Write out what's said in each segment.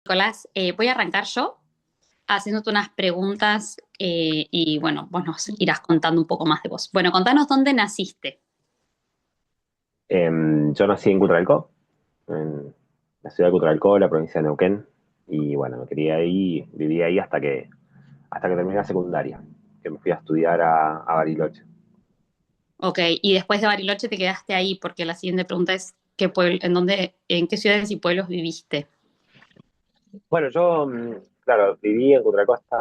Nicolás, voy a arrancar yo haciéndote unas preguntas y bueno, vos nos irás contando un poco más de vos. Bueno, contanos dónde naciste. Yo nací en Cutralcó, en la ciudad de Cutralcó, la provincia de Neuquén, y bueno, me quería ahí, viví ahí hasta que terminé la secundaria, que me fui a estudiar a Bariloche. Ok, y después de Bariloche te quedaste ahí porque la siguiente pregunta es ¿qué pueblo, en qué ciudades y pueblos viviste? Bueno, yo, claro, viví en Cutralcó hasta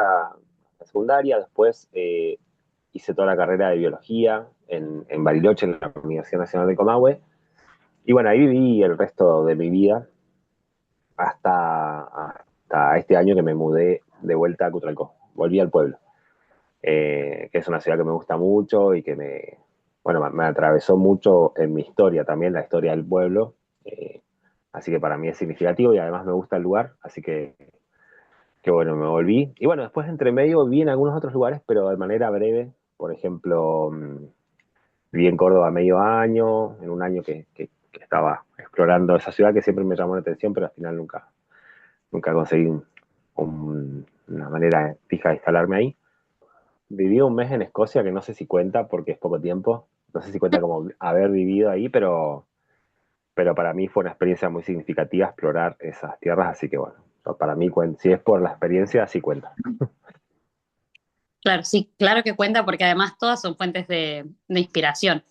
la secundaria, después hice toda la carrera de biología en Bariloche, en la Universidad Nacional de Comahue, y bueno, ahí viví el resto de mi vida hasta este año que me mudé de vuelta a Cutralcó, volví al pueblo. Que es una ciudad que me gusta mucho y que bueno, me atravesó mucho en mi historia también, la historia del pueblo. eh, Así que para mí es significativo y además me gusta el lugar, así que bueno, me volví. Y bueno, después entre medio viví en algunos otros lugares, pero de manera breve. Por ejemplo, viví en Córdoba medio año, en un año que estaba explorando esa ciudad que siempre me llamó la atención, pero al final nunca conseguí una manera fija de instalarme ahí. Viví un mes en Escocia, que no sé si cuenta porque es poco tiempo. No sé si cuenta como haber vivido ahí, pero para mí fue una experiencia muy significativa explorar esas tierras, así que bueno, para mí, si es por la experiencia, sí cuenta. Claro, sí, claro que cuenta porque además todas son fuentes de inspiración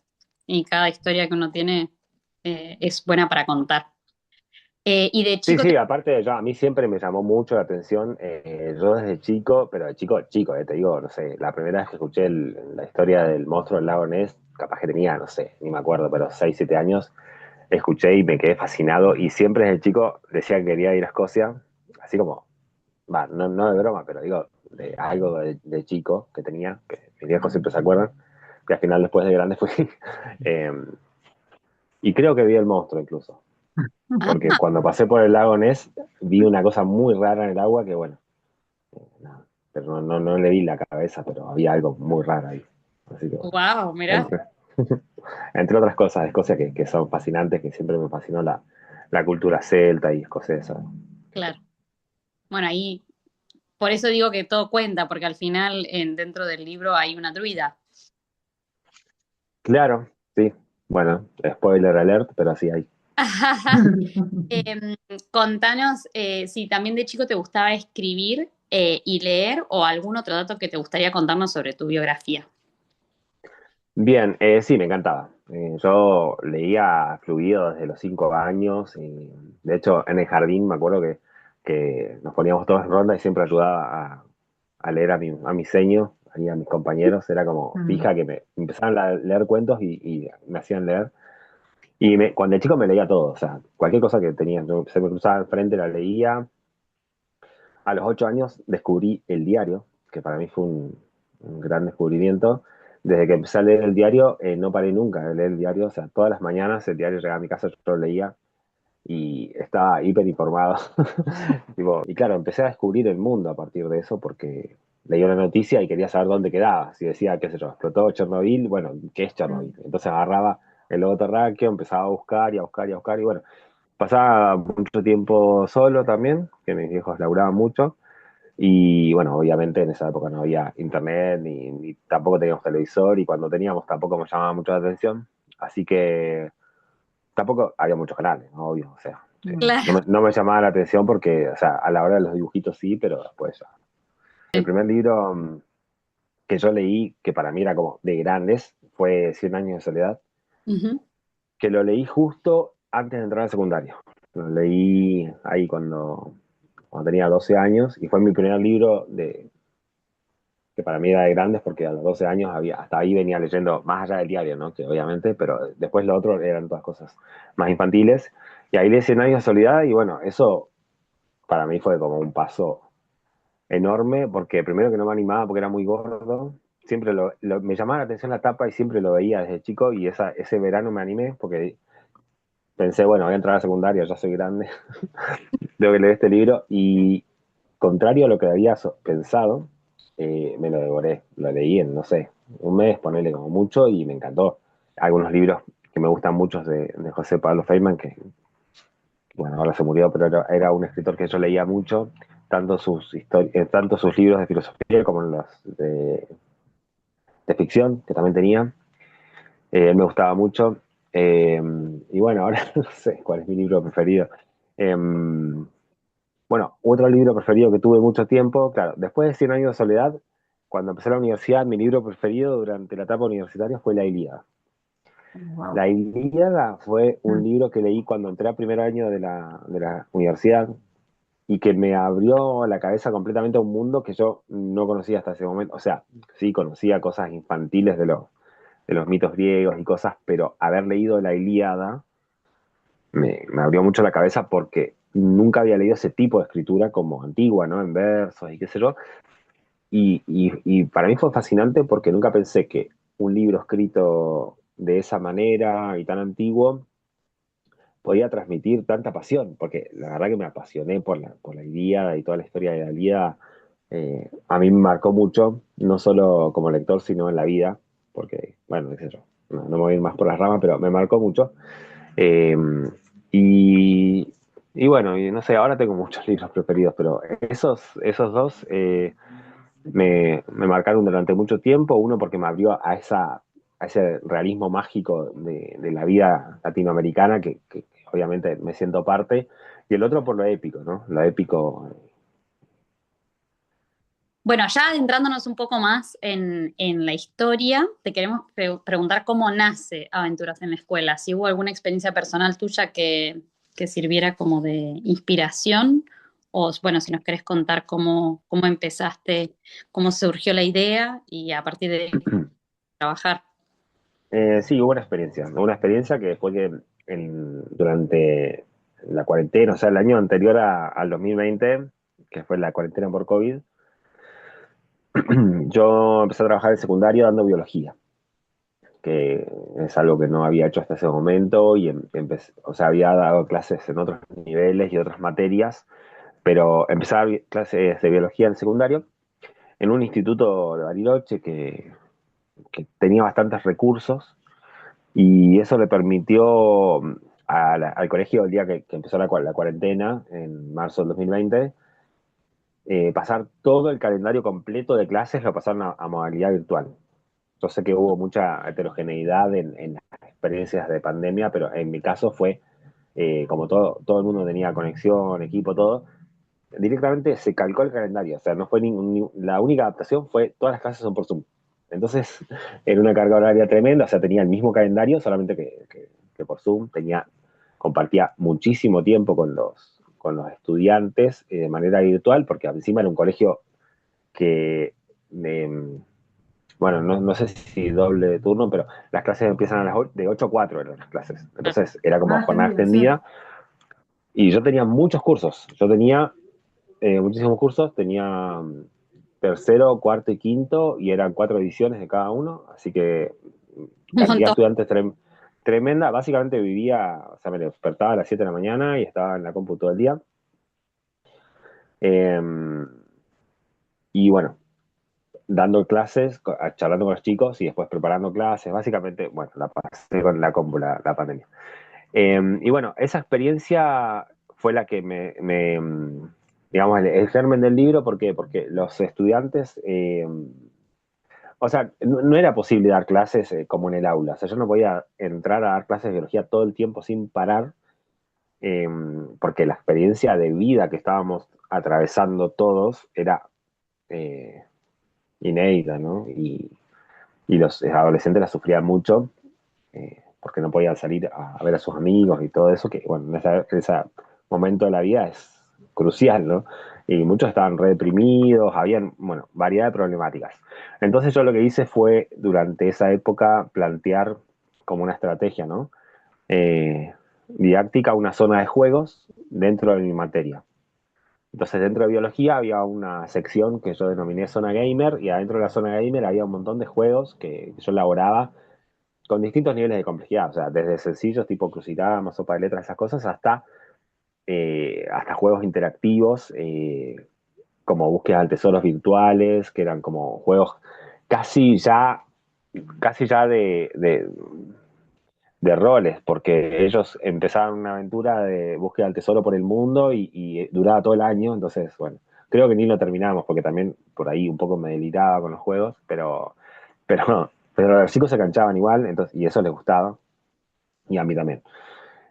y cada historia que uno tiene es buena para contar. Y de Sí, chico te... sí, aparte a mí siempre me llamó mucho la atención, yo desde chico, pero de chico, chico, te digo, no sé, la primera vez que escuché la historia del monstruo del lago Ness, capaz que tenía, no sé, ni me acuerdo, pero 6 7 años, escuché y me quedé fascinado y siempre desde chico decía que quería ir a Escocia, así como va, no de broma, pero digo, de algo de chico que tenía, que mis viejos siempre se acuerdan, que al final después de grande fui. Eh, y creo que vi el monstruo incluso, porque cuando pasé por el lago Ness vi una cosa muy rara en el agua que bueno, no, pero no le vi la cabeza, pero había algo muy raro ahí. Así que bueno, Wow, mirá, entre, entre otras cosas de Escocia que son fascinantes, que siempre me fascinó la cultura celta y escocesa. claro. Bueno, ahí por eso digo que todo cuenta, porque al final dentro del libro hay una druida. Claro, sí, bueno, spoiler alert, pero así hay. Em, Contanos si también de chico te gustaba escribir y leer o algún otro dato que te gustaría contarnos sobre tu biografía. Bien, sí, me encantaba. Yo leía fluido desde los 5 años y de hecho en el jardín me acuerdo que nos poníamos todos en ronda y siempre ayudaba a leer a mi seño, ahí a mis compañeros. Era como fija que me empezaban a leer cuentos y me hacían leer. Y cuando el chico me leía todo, o sea, cualquier cosa que tenía, se me cruzaba enfrente la leía. A los 8 años descubrí el diario, que para mí fue un gran descubrimiento. Desde que empecé a leer el diario, no paré nunca de leer el diario. O sea, todas las mañanas el diario llegaba a mi casa, yo lo leía y estaba hiper informado. Tipo, y claro, empecé a descubrir el mundo a partir de eso porque leía una noticia y quería saber dónde quedaba. Si decía, qué sé yo, explotó Chernobyl, bueno, ¿qué es Chernobyl? Entonces agarraba el logo terráqueo, empezaba a buscar y a buscar y a buscar y bueno, pasaba mucho tiempo solo también, que mis viejos laburaban mucho. Y bueno, obviamente en esa época no había internet ni tampoco teníamos televisor y cuando teníamos tampoco me llamaba mucho la atención. Así que tampoco había muchos canales, ¿no? Obvio. O sea, Claro. no me llamaba la atención porque, o sea, a la hora de los dibujitos sí, pero después ya. El primer libro que yo leí, que para mí era como de grandes, fue Cien años de soledad, Ujú. que lo leí justo antes de entrar al secundario. Lo leí ahí cuando tenía 12 años y fue mi primer libro que para mí era de grandes porque a los 12 años hasta ahí venía leyendo más allá del diario, ¿no? Que obviamente, pero después lo otro eran todas cosas más infantiles. Y ahí leí Cien años de soledad y bueno, eso para mí fue como un paso enorme porque primero que no me animaba porque era muy gordo, siempre me llamaba la atención la tapa y siempre lo veía desde chico y ese verano me animé porque pensé, bueno, voy a entrar a la secundaria, ya soy grande, tengo que leer este libro y contrario a lo que había pensado, me lo devoré. Lo leí en, no sé, un mes, ponerle como mucho y me encantó. Algunos libros que me gustan mucho de José Pablo Feynman, que bueno, ahora se murió, pero era un escritor que yo leía mucho, tanto sus libros de filosofía como los de ficción, que también tenía. Él me gustaba mucho. Y bueno, ahora no sé cuál es mi libro preferido. Eh, bueno, otro libro preferido que tuve mucho tiempo, claro, después de Cien años de soledad, cuando empecé la universidad, mi libro preferido durante la etapa universitaria fue La Ilíada. Wow. La Ilíada fue un libro que leí cuando entré a primer año de la universidad y que me abrió la cabeza completamente a un mundo que yo no conocía hasta ese momento. O sea, sí conocía cosas infantiles de los mitos griegos y cosas, pero haber leído la Ilíada me abrió mucho la cabeza porque nunca había leído ese tipo de escritura como antigua, ¿no? En versos y qué sé yo. Y para mí fue fascinante porque nunca pensé que un libro escrito de esa manera y tan antiguo podía transmitir tanta pasión, porque la verdad que me apasioné por la Ilíada y toda la historia de la Ilíada. A mí me marcó mucho, no solo como lector, sino en la vida, porque, bueno, qué sé yo, no me voy a ir más por las ramas, pero me marcó mucho. Eh, y, y bueno, y no sé, ahora tengo muchos libros preferidos, pero esos dos me marcaron durante mucho tiempo. Uno porque me abrió a ese realismo mágico de la vida latinoamericana, que obviamente me siento parte. Y el otro por lo épico, ¿no? Lo épico. Bueno, ya adentrándonos un poco más en la historia, te queremos preguntar cómo nace Aventuras en la Escuela, si hubo alguna experiencia personal tuya que sirviera como de inspiración, o bueno, si nos querés contar cómo empezaste, cómo surgió la idea y a partir de ahí trabajar. Sí, hubo una experiencia que fue que durante la cuarentena, o sea, el año anterior al 2020, que fue la cuarentena por COVID, yo empecé a trabajar en secundario dando biología, que es algo que no había hecho hasta ese momento y empecé, o sea, había dado clases en otros niveles y otras materias, pero empecé a dar clases de biología en secundario en un instituto de Bariloche que tenía bastantes recursos y eso le permitió al colegio el día que empezó la cuarentena, en marzo del 2020, pasar todo el calendario completo de clases, lo pasaron a modalidad virtual. Yo sé que hubo mucha heterogeneidad en las experiencias de pandemia, pero en mi caso fue, como todo el mundo tenía conexión, equipo, todo, directamente se calcó el calendario. O sea, no fue la única adaptación fue todas las clases son por Zoom. Entonces, era una carga horaria tremenda, o sea, tenía el mismo calendario, solamente que por Zoom, compartía muchísimo tiempo con los estudiantes de manera virtual, porque encima era un colegio que eh, bueno, no sé si doble de turno, pero las clases empiezan de 8 a 4 eran las clases. Entonces era como Ah, jornada tremendo, sí. extendida y yo tenía muchos cursos. Yo tenía muchísimos cursos, tenía tercero, cuarto y quinto y eran 4 ediciones de cada uno, así que Un cantidad de montón. estudiantes tremenda. Básicamente vivía, o sea, me despertaba a las 7 de la mañana y estaba en la compu todo el día. Eh, y bueno, dando clases, charlando con los chicos y después preparando clases. Básicamente, bueno, la pasé con la compu, la pandemia. Y bueno, esa experiencia fue la que digamos, el germen del libro. ¿Por qué? Porque los estudiantes, o sea, no era posible dar clases como en el aula. O sea, yo no podía entrar a dar clases de biología todo el tiempo sin parar, eh, porque la experiencia de vida que estábamos atravesando todos era eh, inédita, ¿no? Y los adolescentes la sufrían mucho porque no podían salir a ver a sus amigos y todo eso, que bueno, en ese momento de la vida es crucial, ¿no? Y muchos estaban re deprimidos, habían, bueno, variedad de problemáticas. Entonces yo lo que hice fue, durante esa época, plantear como una estrategia, ¿no? Didáctica, una zona de juegos dentro de mi materia. Entonces, dentro de biología había una sección que yo denominé zona gamer, y adentro de la zona gamer había un montón de juegos que yo elaboraba con distintos niveles de complejidad, o sea, desde sencillos tipo Crucigrama, sopa de letras, esas cosas, hasta juegos interactivos, como búsquedas de tesoros virtuales, que eran como juegos casi ya, casi ya de roles, porque ellos empezaban una aventura de búsqueda del tesoro por el mundo y duraba todo el año, entonces, bueno, creo que ni lo terminamos, porque también por ahí un poco me deliraba con los juegos, pero los chicos se canchaban igual, entonces, y eso les gustaba, y a mí también.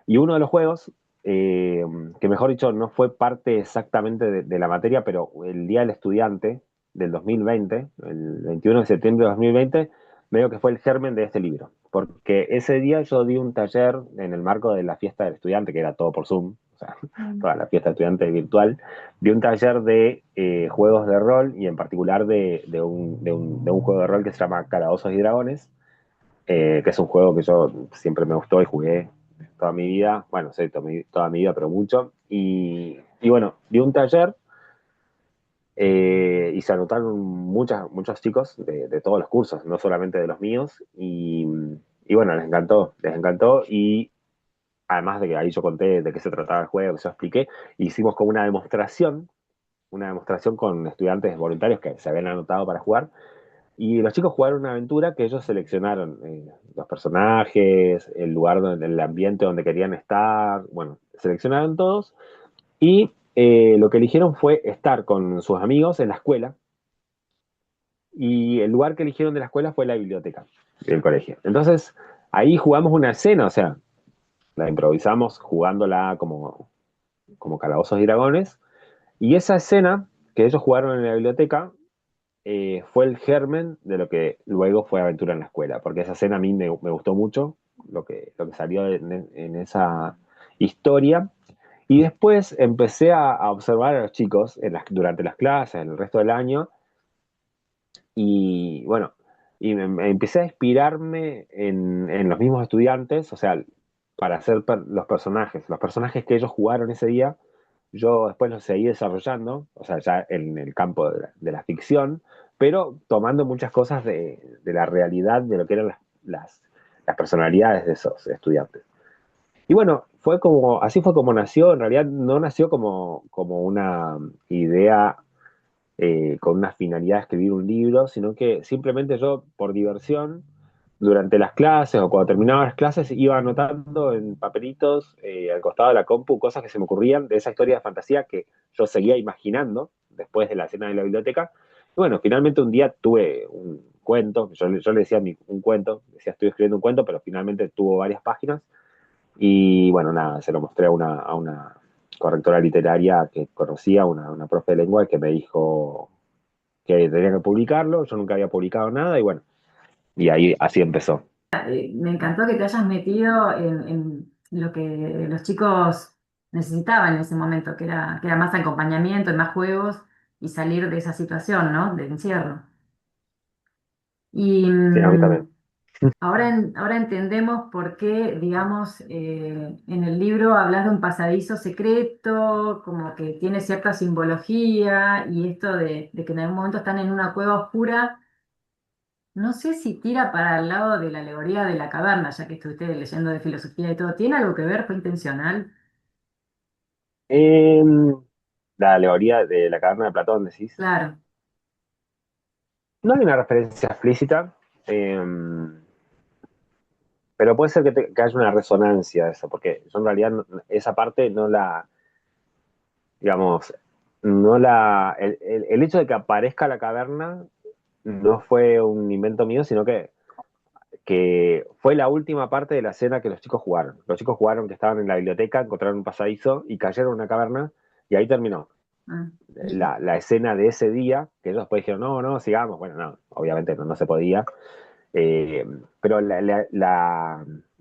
Y uno de los juegos, eh, que mejor dicho no fue parte exactamente de la materia, pero el Día del Estudiante del 2020, el 21 de septiembre de 2020, veo que fue el germen de este libro. Porque ese día yo di un taller en el marco de la fiesta del estudiante, que era todo por Zoom, o sea, toda la fiesta del estudiante virtual, di un taller de juegos de rol y en particular de un juego de rol que se llama Calabozos y Dragones, que es un juego que yo siempre me gustó y jugué toda mi vida, bueno, sí, toda mi vida, pero mucho. Y bueno, di un taller y se anotaron muchos chicos de todos los cursos, no solamente de los míos, y bueno, les encantó, y además de que ahí yo conté de qué se trataba el juego, que yo expliqué, hicimos como una demostración con estudiantes voluntarios que se habían anotado para jugar, y los chicos jugaron una aventura que ellos seleccionaron, los personajes, el lugar, el ambiente donde querían estar, bueno, seleccionaron todos y lo que eligieron fue estar con sus amigos en la escuela y el lugar que eligieron de la escuela fue la biblioteca del colegio. Entonces, ahí jugamos una escena, o sea, la improvisamos jugándola como calabozos y dragones y esa escena que ellos jugaron en la biblioteca fue el germen de lo que luego fue Aventura en la Escuela, porque esa escena a mí me gustó mucho, lo que salió en esa historia, y después empecé a observar a los chicos durante las clases, en el resto del año, y bueno, y me empecé a inspirarme en los mismos estudiantes, o sea, para hacer los personajes que ellos jugaron ese día, yo después los seguí desarrollando, o sea, ya en el campo de la ficción, pero tomando muchas cosas de la realidad de lo que eran las personalidades de esos estudiantes. Y bueno, así fue como nació, en realidad no nació como una idea con una finalidad de escribir un libro, sino que simplemente yo, por diversión, durante las clases o cuando terminaba las clases, iba anotando en papelitos al costado de la compu cosas que se me ocurrían de esa historia de fantasía que yo seguía imaginando después de la cena de la biblioteca. Y bueno, finalmente un día tuve un cuento, yo le decía un cuento, decía estoy escribiendo un cuento, pero finalmente tuvo varias páginas. Y bueno, nada, se lo mostré a una correctora literaria que conocía, una profe de lengua, que me dijo que tenía que publicarlo, yo nunca había publicado nada y bueno, y ahí así empezó. Me encantó que te hayas metido en lo que los chicos necesitaban en ese momento, que era más acompañamiento y más juegos y salir de esa situación, ¿no? De encierro. Y Sí, a mí también. ahora entendemos por qué, digamos, en el libro hablas de un pasadizo secreto, como que tiene cierta simbología y esto de que en algún momento están en una cueva oscura. No sé si tira para el lado de la alegoría de la caverna, ya que estuviste leyendo de filosofía y todo. ¿Tiene algo que ver? ¿Fue intencional? En la alegoría de la caverna de Platón, decís. Claro. No hay una referencia explícita, pero puede ser que haya una resonancia de eso, porque yo en realidad esa parte no la, digamos, no la, el hecho de que aparezca la caverna no fue un invento mío, sino que fue la última parte de la escena que los chicos jugaron. Los chicos jugaron que estaban en la biblioteca, encontraron un pasadizo y cayeron en una caverna y ahí terminó. Ah, La escena de ese día, que ellos después dijeron, no, no, sigamos. Bueno, no, obviamente no se podía. Eh, pero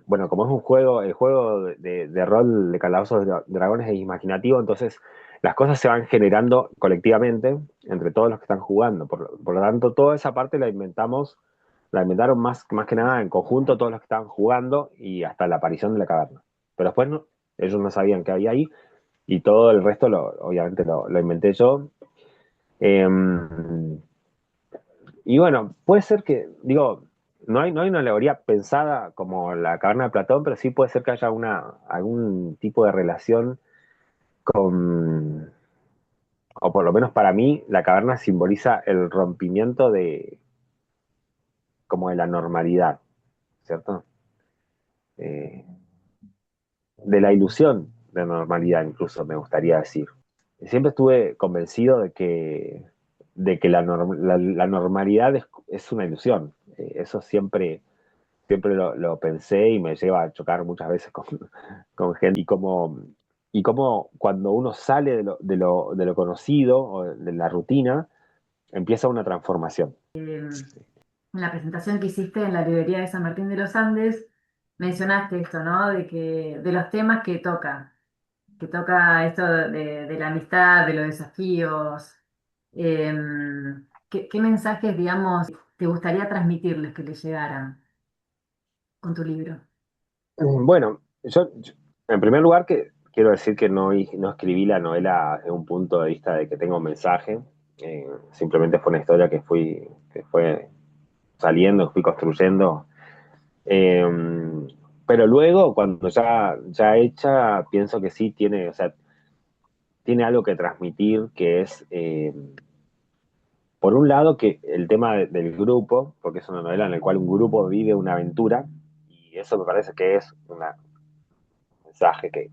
bueno, como es un juego, el juego de rol de Calabozos de Dragones es imaginativo, entonces las cosas se van generando colectivamente entre todos los que están jugando. Por lo tanto, toda esa parte la inventaron más que nada en conjunto todos los que estaban jugando y hasta la aparición de la caverna. Pero después no, ellos no sabían qué había ahí y todo el resto obviamente lo inventé yo. Eh, y bueno, puede ser que, digo, no hay una alegoría pensada como la caverna de Platón, pero sí puede ser que haya algún tipo de relación con, o por lo menos para mí, la caverna simboliza el rompimiento como de la normalidad, ¿cierto? eh, de la ilusión de normalidad, incluso me gustaría decir. Siempre estuve convencido de que la normalidad es una ilusión. Eso siempre lo pensé y me lleva a chocar muchas veces con gente. Y como cuando uno sale de lo conocido o de la rutina, empieza una transformación. En la presentación que hiciste en la librería de San Martín de los Andes, mencionaste esto, ¿no? De los temas que toca esto de la amistad, de los desafíos. ¿Qué mensajes, digamos, te gustaría transmitirles que les llegaran con tu libro? Bueno, yo, en primer lugar que quiero decir que no escribí la novela desde un punto de vista de que tenga un mensaje. Simplemente fue una historia que fue saliendo, que fui construyendo. Eh, pero luego, cuando ya hecha, pienso que sí tiene, o sea, tiene algo que transmitir, que es, por un lado, que el tema del grupo, porque es una novela en la cual un grupo vive una aventura, y eso me parece que es un mensaje que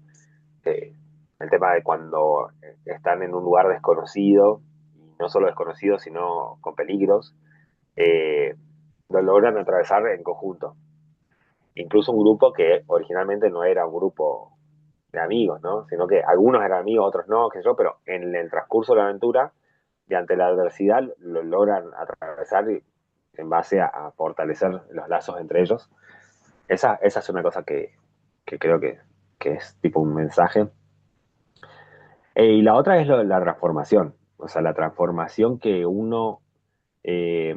el tema de cuando están en un lugar desconocido, y no solo desconocido, sino con peligros, eh, lo logran atravesar en conjunto. Incluso un grupo que originalmente no era un grupo de amigos, ¿no? Sino que algunos eran amigos, otros no, qué sé yo, pero en el transcurso de la aventura y ante la adversidad lo logran atravesar en base a fortalecer los lazos entre ellos. Esa es una cosa que creo que es tipo un mensaje. Y la otra es la transformación, o sea, la transformación eh,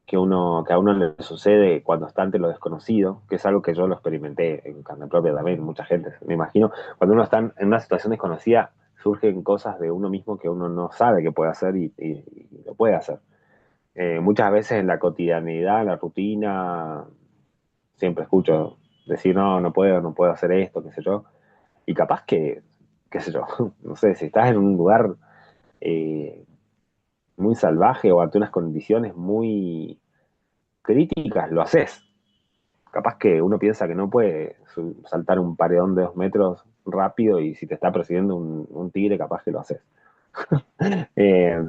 que a uno le sucede cuando está ante lo desconocido, que es algo que yo lo experimenté en carne propia también, mucha gente, me imagino, cuando uno está en una situación desconocida, surgen cosas de uno mismo que uno no sabe que puede hacer y lo puede hacer. Muchas veces en la cotidianidad, en la rutina, siempre escucho decir, no, no puedo hacer esto, qué sé yo, y capaz que, qué sé yo, no sé, si estás en un lugar eh, muy salvaje o ante unas condiciones muy críticas, lo haces. Capaz que uno piensa que no puede saltar un paredón de 2 metros rápido y si te está persiguiendo un tigre, capaz que lo haces. Eh,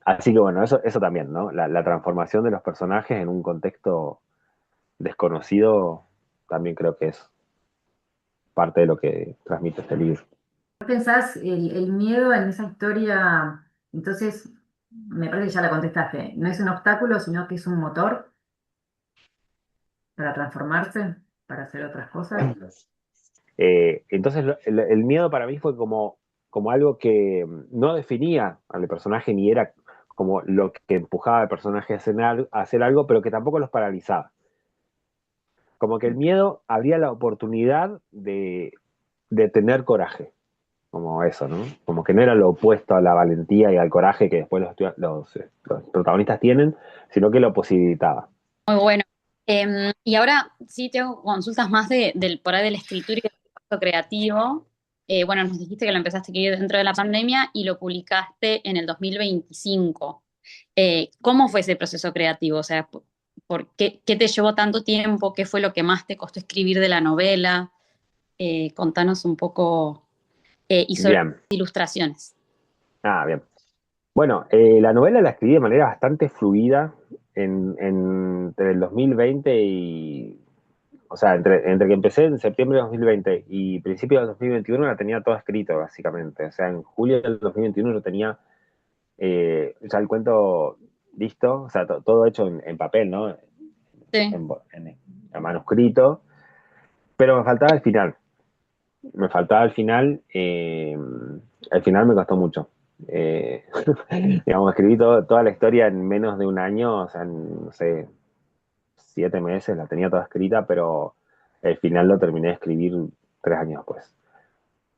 Así que bueno, eso también, ¿no? La transformación de los personajes en un contexto desconocido también creo que es parte de lo que transmite este libro. ¿Qué pensás el miedo en esa historia? Entonces, me parece que ya la contestaste. No es un obstáculo, sino que es un motor para transformarse, para hacer otras cosas. Entonces el miedo para mí fue como algo que no definía al personaje ni era como lo que empujaba al personaje a hacer algo, pero que tampoco los paralizaba. Como que el miedo abría la oportunidad de tener coraje, como eso, ¿no? Como que no era lo opuesto a la valentía y al coraje que después los protagonistas tienen, sino que lo posibilitaba. Muy bueno. Y ahora sí tengo consultas más por ahí de la escritura y del proceso creativo. Bueno, nos dijiste que lo empezaste a escribir dentro de la pandemia y lo publicaste en el 2025. ¿Cómo fue ese proceso creativo? O sea, ¿qué te llevó tanto tiempo? ¿Qué fue lo que más te costó escribir de la novela? Contanos un poco, y sobre las Bien. ilustraciones. Bien. Bueno, la novela la escribí de manera bastante fluida entre el 2020 o sea, entre que empecé en septiembre de 2020 y principios de 2021 la tenía toda escrita, básicamente. O sea, en julio del 2021 yo tenía ya el cuento listo, o sea, todo hecho en papel, ¿no? Sí. En manuscrito, pero me faltaba el final. Me faltaba el final me costó mucho. Eh, digamos, escribí toda la historia en menos de un año, o sea, en, no sé, 7 meses la tenía toda escrita, pero el final lo terminé de escribir 3 años después,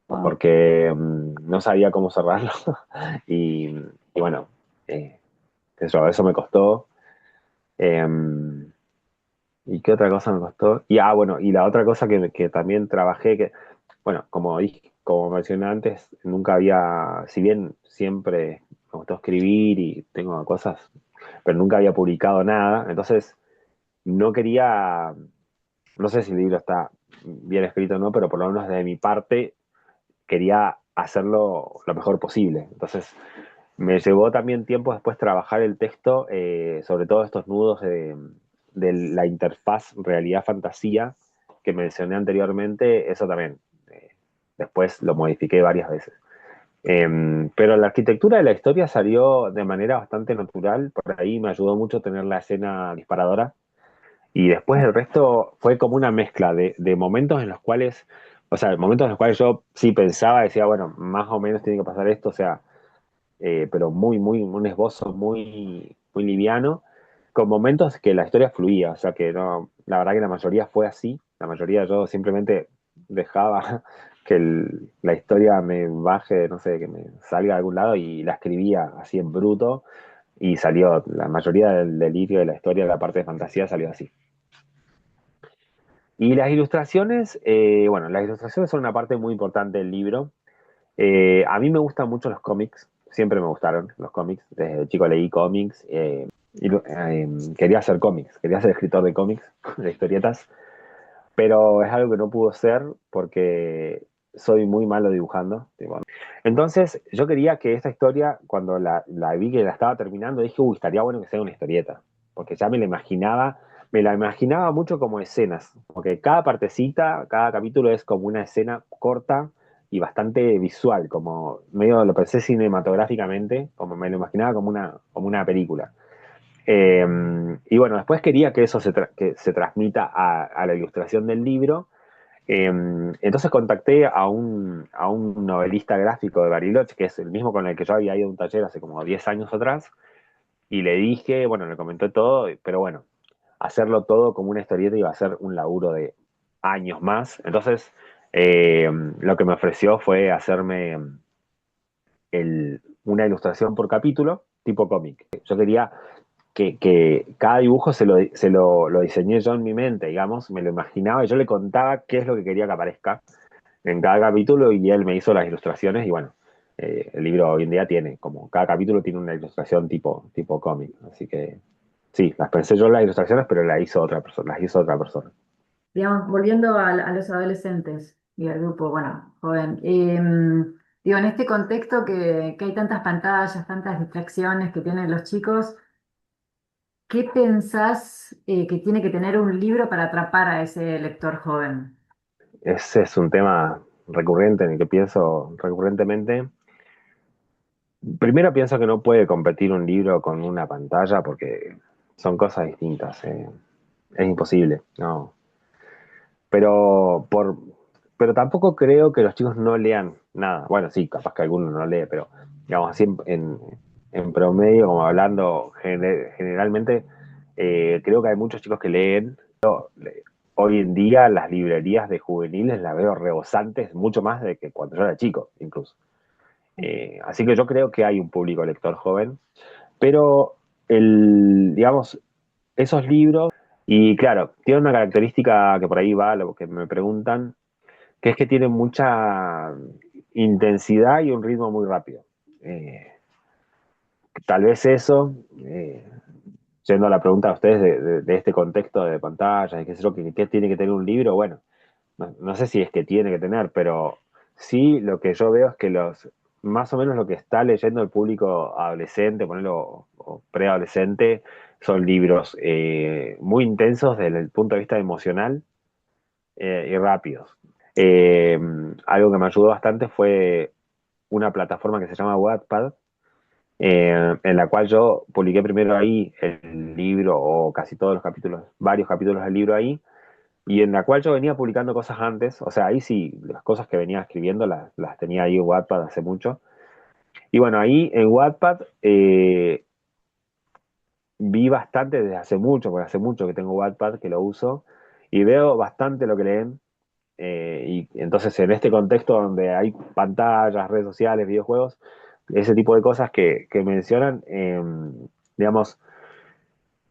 Wow. porque no sabía cómo cerrarlo y, y bueno, eso me costó. Eh, ¿Y qué otra cosa me costó? Bueno, y la otra cosa que también trabajé, bueno, como mencioné antes, nunca había, si bien siempre me gustó escribir y tengo cosas, pero nunca había publicado nada, entonces no quería no sé si el libro está bien escrito o no, pero por lo menos de mi parte quería hacerlo lo mejor posible. Entonces, me llevó también tiempo después trabajar el texto, sobre todo estos nudos de la interfaz realidad-fantasía que mencioné anteriormente, eso también. eh, Después lo modifiqué varias veces. Pero la arquitectura de la historia salió de manera bastante natural, por ahí me ayudó mucho tener la escena disparadora, y después el resto fue como una mezcla de momentos en los cuales, o sea, momentos en los cuales yo sí pensaba, decía, bueno, más o menos tiene que pasar esto, o sea, pero un esbozo muy liviano, con momentos que la historia fluía, o sea que no, la verdad que la mayoría fue así, la mayoría yo simplemente dejaba que la historia me baje, no sé, que me salga de algún lado y la escribía así en bruto y salió, la mayoría del delirio de la historia, de la parte de fantasía salió así. Y las ilustraciones, bueno, las ilustraciones son una parte muy importante del libro. A mí me gustan mucho los cómics, siempre me gustaron los cómics. Desde chico leí cómics, quería hacer cómics, quería ser escritor de cómics, de historietas, pero es algo que no pudo ser porque soy muy malo dibujando. Tipo. Entonces, yo quería que esta historia, cuando la vi que la estaba terminando, dije, uy, estaría bueno que sea una historieta, porque ya me la imaginaba mucho como escenas, porque cada partecita, cada capítulo es como una escena corta y bastante visual, como medio lo pensé cinematográficamente, como me lo imaginaba como una película. Eh, y bueno, después quería que eso que se transmita a la ilustración del libro. Entonces contacté a un novelista gráfico de Bariloche, que es el mismo con el que yo había ido a un taller hace como 10 años atrás, y le dije, bueno, le comenté todo, pero bueno, hacerlo todo como una historieta iba a ser un laburo de años más. Entonces, lo que me ofreció fue hacerme una ilustración por capítulo, tipo cómic. Yo quería que cada dibujo lo diseñé yo en mi mente, digamos, me lo imaginaba y yo le contaba qué es lo que quería que aparezca en cada capítulo y él me hizo las ilustraciones y bueno, el libro hoy en día tiene, como cada capítulo tiene una ilustración tipo cómic, así que sí, las pensé yo las ilustraciones, pero las hizo otra persona. Digamos, volviendo a los adolescentes y al grupo, bueno, joven. Digo, en este contexto que hay tantas pantallas, tantas distracciones que tienen los chicos, ¿qué pensás que tiene que tener un libro para atrapar a ese lector joven? Ese es un tema recurrente en el que pienso recurrentemente. Primero pienso que no puede competir un libro con una pantalla porque son cosas distintas. Es imposible, ¿no? Pero, pero tampoco creo que los chicos no lean nada. Bueno, sí, capaz que alguno no lee, pero digamos así en promedio, como hablando generalmente, creo que hay muchos chicos que leen. Hoy en día las librerías de juveniles las veo rebosantes mucho más de que cuando yo era chico, incluso. Así que yo creo que hay un público lector joven, pero digamos, esos libros, y claro, tienen una característica que por ahí va, lo que me preguntan, que es que tienen mucha intensidad y un ritmo muy rápido. Eh, Tal vez eso, yendo a la pregunta de ustedes de este contexto de pantallas, y qué sé yo, qué tiene que tener un libro, bueno, no sé si es que tiene que tener, pero sí lo que yo veo es que más o menos lo que está leyendo el público adolescente, ponerlo o preadolescente, son libros muy intensos desde el punto de vista emocional y rápidos. Eh, Algo que me ayudó bastante fue una plataforma que se llama Wattpad, en la cual yo publiqué primero ahí el libro o casi todos los capítulos, varios capítulos del libro ahí, y en la cual yo venía publicando cosas antes, o sea, ahí sí, las cosas que venía escribiendo las tenía ahí en Wattpad hace mucho. Y bueno, ahí en Wattpad vi bastante desde hace mucho, porque hace mucho que tengo Wattpad, que lo uso, y veo bastante lo que leen. Y entonces en este contexto donde hay pantallas, redes sociales, videojuegos, ese tipo de cosas que mencionan, digamos,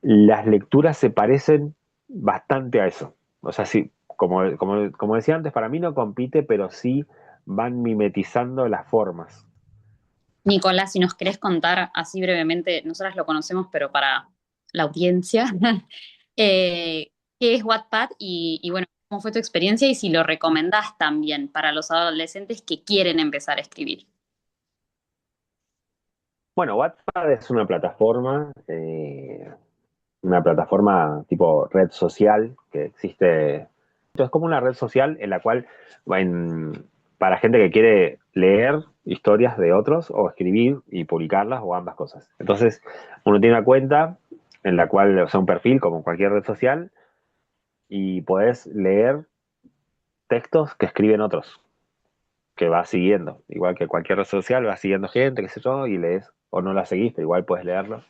las lecturas se parecen bastante a eso. O sea, sí, como decía antes, para mí no compite, pero sí van mimetizando las formas. Nicolás, si nos querés contar así brevemente, nosotras lo conocemos, pero para la audiencia, eh, qué es Wattpad y bueno, cómo fue tu experiencia y si lo recomendás también para los adolescentes que quieren empezar a escribir. Bueno, Wattpad es una plataforma tipo red social que existe. Es como una red social en la cual, para gente que quiere leer historias de otros o escribir y publicarlas o ambas cosas. Entonces, uno tiene una cuenta en la cual, o sea, un perfil como cualquier red social y podés leer textos que escriben otros, que vas siguiendo. Igual que cualquier red social, vas siguiendo gente, qué sé yo, y lees o no la seguís, pero igual puedes leerlo.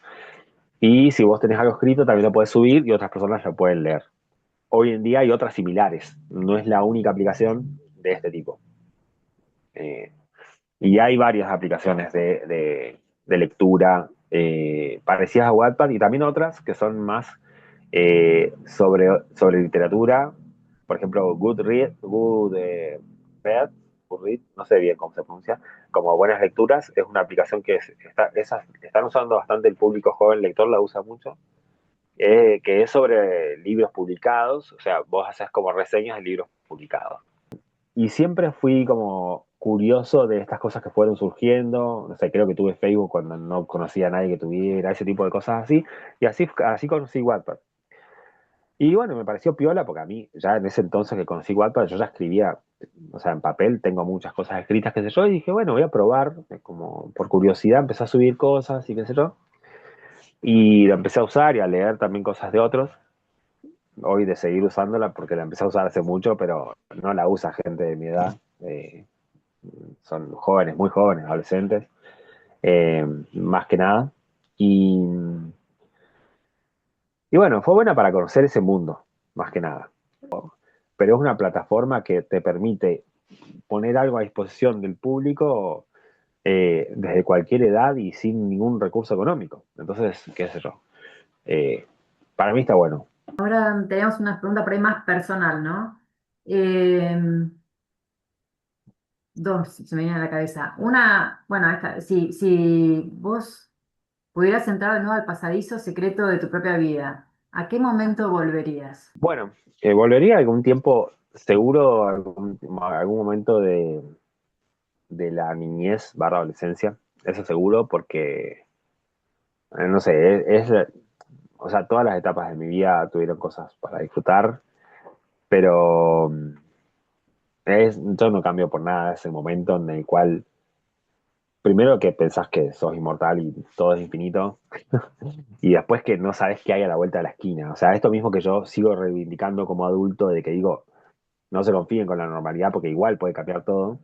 Y si vos tenés algo escrito, también lo puedes subir y otras personas lo pueden leer. Hoy en día hay otras similares, no es la única aplicación de este tipo. Eh, y hay varias aplicaciones de lectura parecidas a Wattpad y también otras que son más sobre literatura. Por ejemplo, Goodread, no sé bien cómo se pronuncia, como Buenas Lecturas, es una aplicación que esas están usando bastante el público joven lector, la usa mucho, que es sobre libros publicados, o sea, vos haces como reseñas de libros publicados. Y siempre fui como curioso de estas cosas que fueron surgiendo, no sé, creo que tuve Facebook cuando no conocía a nadie que tuviera ese tipo de cosas así, y así conocí Wattpad. Y bueno, me pareció piola porque a mí, ya en ese entonces que conocí Wattpad, yo ya escribía, o sea, en papel, tengo muchas cosas escritas, qué sé yo, y dije, bueno, voy a probar, como por curiosidad, empecé a subir cosas y qué sé yo, y lo empecé a usar y a leer también cosas de otros, hoy de seguir usándola porque la empecé a usar hace mucho, pero no la usa gente de mi edad, son jóvenes, muy jóvenes, adolescentes, más que nada, y, y bueno, fue buena para conocer ese mundo, más que nada. Pero es una plataforma que te permite poner algo a disposición del público desde cualquier edad y sin ningún recurso económico. Entonces, qué sé yo. Eh, para mí está bueno. Ahora tenemos una pregunta por ahí más personal, ¿no? Eh, Dos se me vienen a la cabeza. Una, bueno, si vos pudieras entrar de nuevo al pasadizo secreto de tu propia vida, ¿a qué momento volverías? Bueno, volvería algún tiempo, seguro, algún momento de la niñez barra adolescencia, eso seguro, porque, no sé, o sea, todas las etapas de mi vida tuvieron cosas para disfrutar, pero yo no cambio por nada ese momento en el cual, primero que pensás que sos inmortal y todo es infinito, y después que no sabes qué hay a la vuelta de la esquina. O sea, esto mismo que yo sigo reivindicando como adulto, de que digo, no se confíen con la normalidad porque igual puede cambiar todo.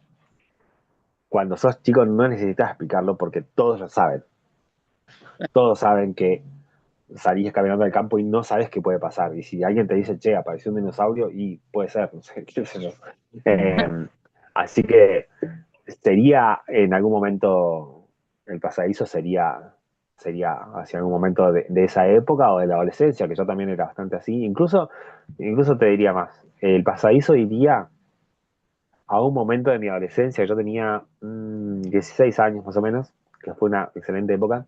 Cuando sos chico no necesitas explicarlo porque todos lo saben. Todos saben que salís caminando al campo y no sabes qué puede pasar. Y si alguien te dice, che, apareció un dinosaurio, y puede ser, no sé, qué sé yo. Eh, así que sería en algún momento, el pasadizo sería hacia algún momento de esa época o de la adolescencia, que yo también era bastante así. Incluso te diría más, el pasadizo iría a un momento de mi adolescencia, yo tenía 16 años más o menos, que fue una excelente época,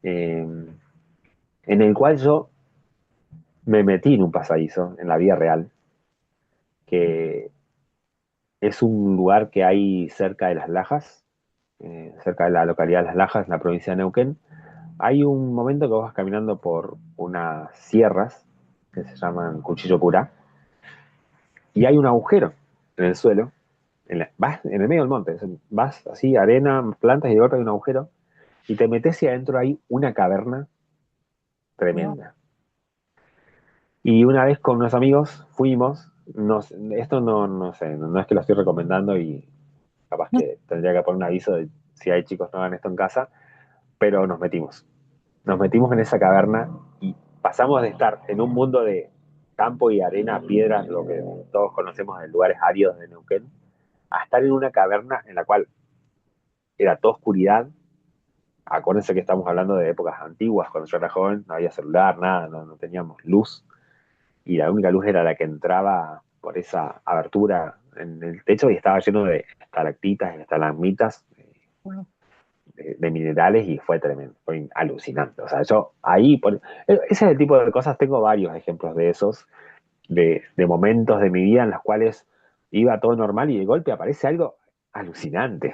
eh, en el cual yo me metí en un pasadizo en la vida real, que es un lugar que hay cerca de Las Lajas, cerca de la localidad de Las Lajas, en la provincia de Neuquén. Hay un momento que vos vas caminando por unas sierras que se llaman Cuchillo Curá, y hay un agujero en el suelo, vas en el medio del monte, vas así, arena, plantas, y de golpe hay un agujero, y te metes y adentro hay una caverna Wow. tremenda. Y una vez con unos amigos fuimos, esto no sé, no es que lo estoy recomendando y capaz que tendría que poner un aviso de si hay chicos no hagan esto en casa, pero nos metimos. Nos metimos en esa caverna y pasamos de estar en un mundo de campo y arena, piedras, lo que todos conocemos de lugares áridos de Neuquén, a estar en una caverna en la cual era toda oscuridad. Acuérdense que estamos hablando de épocas antiguas, cuando yo era joven, no había celular, nada, no teníamos luz, y la única luz era la que entraba por esa abertura en el techo y estaba lleno de estalactitas y estalagmitas, Wow. de minerales y fue tremendo, fue alucinante. O sea, yo ahí, ese es el tipo de cosas, tengo varios ejemplos de esos, de momentos de mi vida en los cuales iba todo normal y de golpe aparece algo alucinante.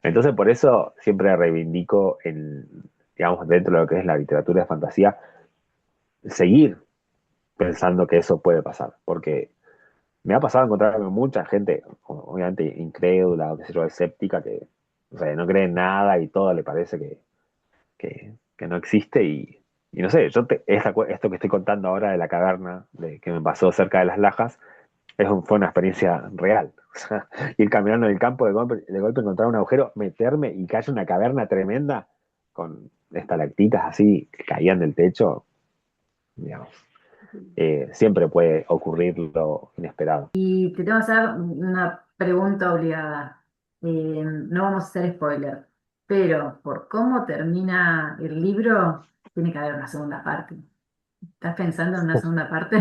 Entonces, por eso siempre reivindico, digamos, dentro de lo que es la literatura de fantasía, seguir pensando que eso puede pasar, porque me ha pasado encontrarme mucha gente, obviamente incrédula o qué sé yo, escéptica, que o sea, no cree en nada y todo le parece que no existe y no sé, esto que estoy contando ahora de la caverna que me pasó cerca de Las Lajas, fue una experiencia real. O sea, ir caminando en el campo, de golpe encontrar un agujero, meterme y que haya una caverna tremenda con estalactitas así que caían del techo, digamos. Siempre puede ocurrir lo inesperado. Y te tengo que hacer una pregunta obligada. No vamos a hacer spoiler, pero por cómo termina el libro, tiene que haber una segunda parte. ¿Estás pensando en una segunda parte?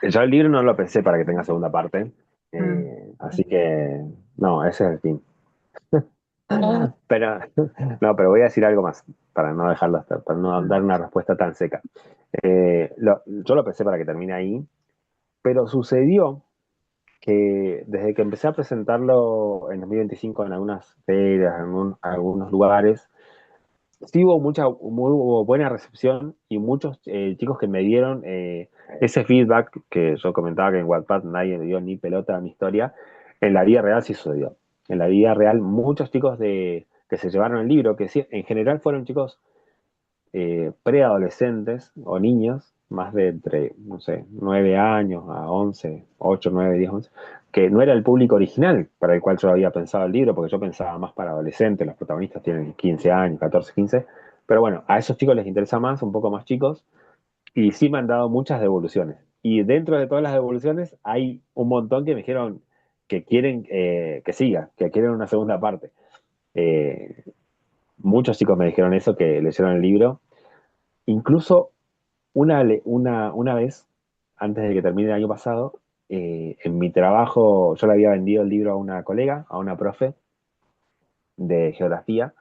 Yo el libro no lo pensé para que tenga segunda parte, Mm. así que no, ese es el fin. Oh, Pero, no, pero voy a decir algo más para no dejarlo estar, para no dar una respuesta tan seca. Yo lo pensé para que termine ahí, pero sucedió que desde que empecé a presentarlo en 2025 en algunas ferias, en algunos lugares, sí hubo buena recepción y muchos chicos que me dieron ese feedback que yo comentaba que en Wattpad nadie me dio ni pelota a mi historia, en la vida real sí sucedió. En la vida real muchos chicos que se llevaron el libro, que sí, en general fueron chicos preadolescentes o niños, más de entre, no sé, 9 años a 11 8 9 10 11 que no era el público original para el cual yo había pensado el libro, porque yo pensaba más para adolescentes, los protagonistas tienen 15 años, 14 15 pero bueno, a esos chicos les interesa más, un poco más chicos, y sí me han dado muchas devoluciones. Y dentro de todas las devoluciones hay un montón que me dijeron que quieren que siga, que quieren una segunda parte. Eh, Muchos chicos me dijeron eso, que leyeron el libro. Incluso una vez, antes de que termine el año pasado, en mi trabajo yo le había vendido el libro a una colega, a una profe de geografía,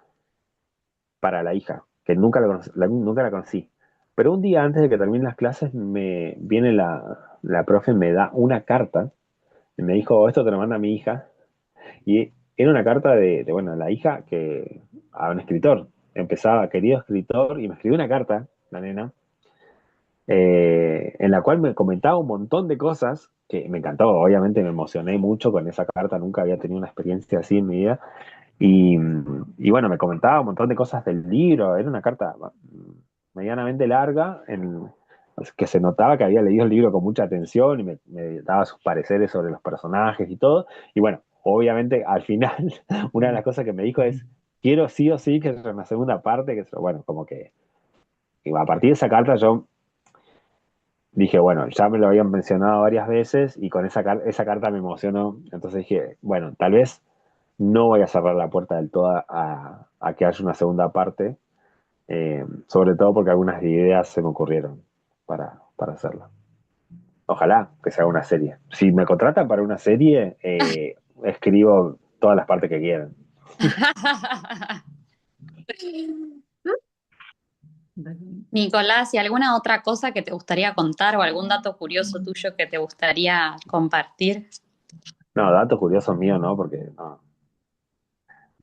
para la hija, que nunca la conocí. Pero un día antes de que termine las clases, viene la profe, me da una carta, y me dijo, esto te lo manda mi hija, y era una carta bueno, la hija a un escritor. Empezaba, querido escritor, y me escribió una carta, la nena, en la cual me comentaba un montón de cosas que me encantó. Obviamente me emocioné mucho con esa carta, nunca había tenido una experiencia así en mi vida. Y, y bueno, me comentaba un montón de cosas del libro. Era una carta medianamente larga, que se notaba que había leído el libro con mucha atención y me daba sus pareceres sobre los personajes y todo. Y bueno, obviamente al final, una de las cosas que me dijo es, quiero sí o sí que haya una segunda parte, bueno, como que y a partir de esa carta yo dije, bueno, ya me lo habían mencionado varias veces y con esa carta me emocionó. Entonces dije, bueno, tal vez no voy a cerrar la puerta del todo a que haya una segunda parte, sobre todo porque algunas ideas se me ocurrieron para hacerla. Ojalá que se haga una serie. Si me contratan para una serie, escribo todas las partes que quieran. Nicolás, ¿y alguna otra cosa que te gustaría contar o algún dato curioso tuyo que te gustaría compartir? No, datos curiosos míos, ¿no? Porque no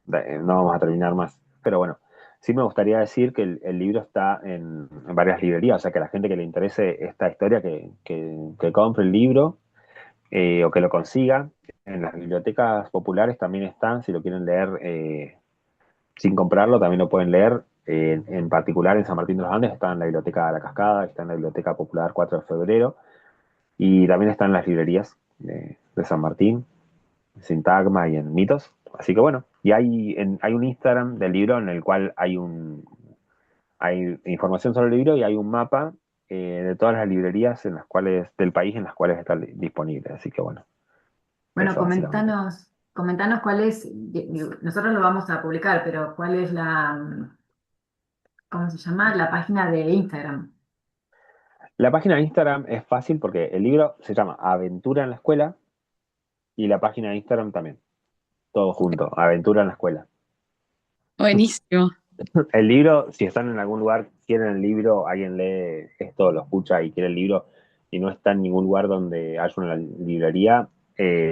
vamos a terminar más. Pero bueno, sí me gustaría decir que el libro está en varias librerías, o sea que la gente que le interese esta historia, que compre el libro o que lo consiga. En las bibliotecas populares también están, si lo quieren leer sin comprarlo, también lo pueden leer. En particular en San Martín de los Andes está en la Biblioteca de la Cascada, está en la Biblioteca Popular 4 de Febrero y también está en las librerías de San Martín, en Sintagma y en Mitos. Así que bueno, y hay un Instagram del libro en el cual hay información sobre el libro y hay un mapa de todas las librerías del país en las cuales está disponible. Así que bueno, Bueno, eso básicamente. comentanos cuál es, nosotros lo vamos a publicar, pero cuál es ¿cómo se llama? La página de Instagram. La página de Instagram es fácil porque el libro se llama Aventura en la Escuela y la página de Instagram también. Todo junto, Aventura en la Escuela. Buenísimo. El libro, si están en algún lugar, quieren el libro, alguien lee esto, lo escucha y quiere el libro y no está en ningún lugar donde haya una librería,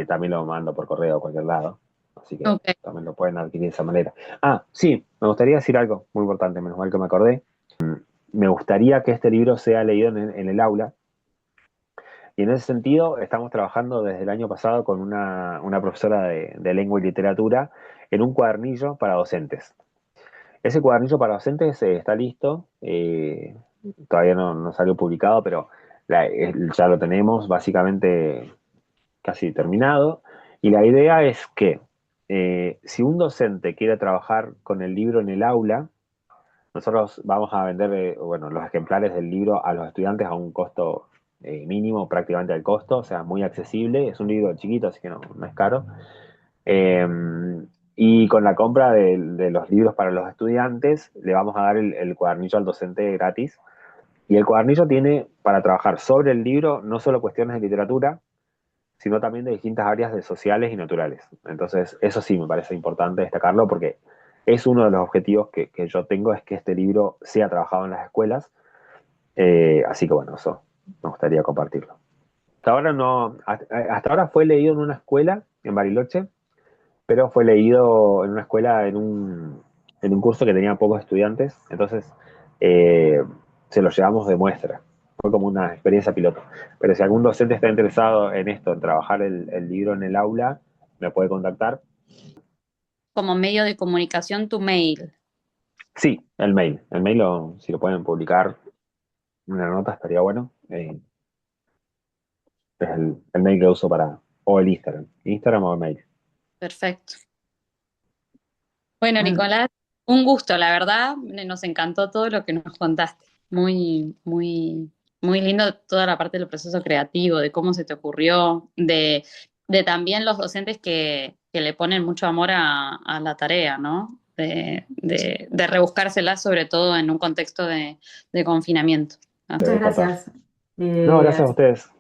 también lo mando por correo a cualquier lado. Así que Ok. también lo pueden adquirir de esa manera. Ah, sí, me gustaría decir algo muy importante, menos mal que me acordé. Me gustaría que este libro sea leído en el aula. Y en ese sentido, estamos trabajando desde el año pasado con una profesora de lengua y literatura en un cuadernillo para docentes. Ese cuadernillo para docentes está listo, todavía no salió publicado, pero ya lo tenemos básicamente casi terminado. Y la idea es que si un docente quiere trabajar con el libro en el aula, nosotros vamos a vender bueno, los ejemplares del libro a los estudiantes a un costo mínimo, prácticamente al costo, o sea, muy accesible. Es un libro chiquito, así que no es caro. Eh, y con la compra de los libros para los estudiantes, le vamos a dar el cuadernillo al docente gratis. Y el cuadernillo tiene para trabajar sobre el libro no solo cuestiones de literatura, sino también de distintas áreas de sociales y naturales. Entonces, eso sí me parece importante destacarlo porque es uno de los objetivos que yo tengo, es que este libro sea trabajado en las escuelas. Así que bueno, eso me gustaría compartirlo. Hasta ahora no, hasta ahora fue leído en una escuela en Bariloche, pero fue leído en una escuela en un curso que tenía pocos estudiantes, entonces eh, se lo llevamos de muestra. Fue como una experiencia piloto. Pero si algún docente está interesado en esto, en trabajar el libro en el aula, me puede contactar. Como medio de comunicación, tu mail. Sí, el mail. El mail, si lo pueden publicar una nota, estaría bueno. Es el mail que uso para, o el Instagram. Instagram o el mail. Perfecto. Bueno, Bueno, Nicolás, un gusto, la verdad, nos encantó todo lo que nos contaste. Muy, muy, muy lindo toda la parte del proceso creativo, de cómo se te ocurrió, de también los docentes que le ponen mucho amor a la tarea, ¿no? De rebuscársela, sobre todo en un contexto de confinamiento. muchas Total. gracias. No, gracias a Así ustedes.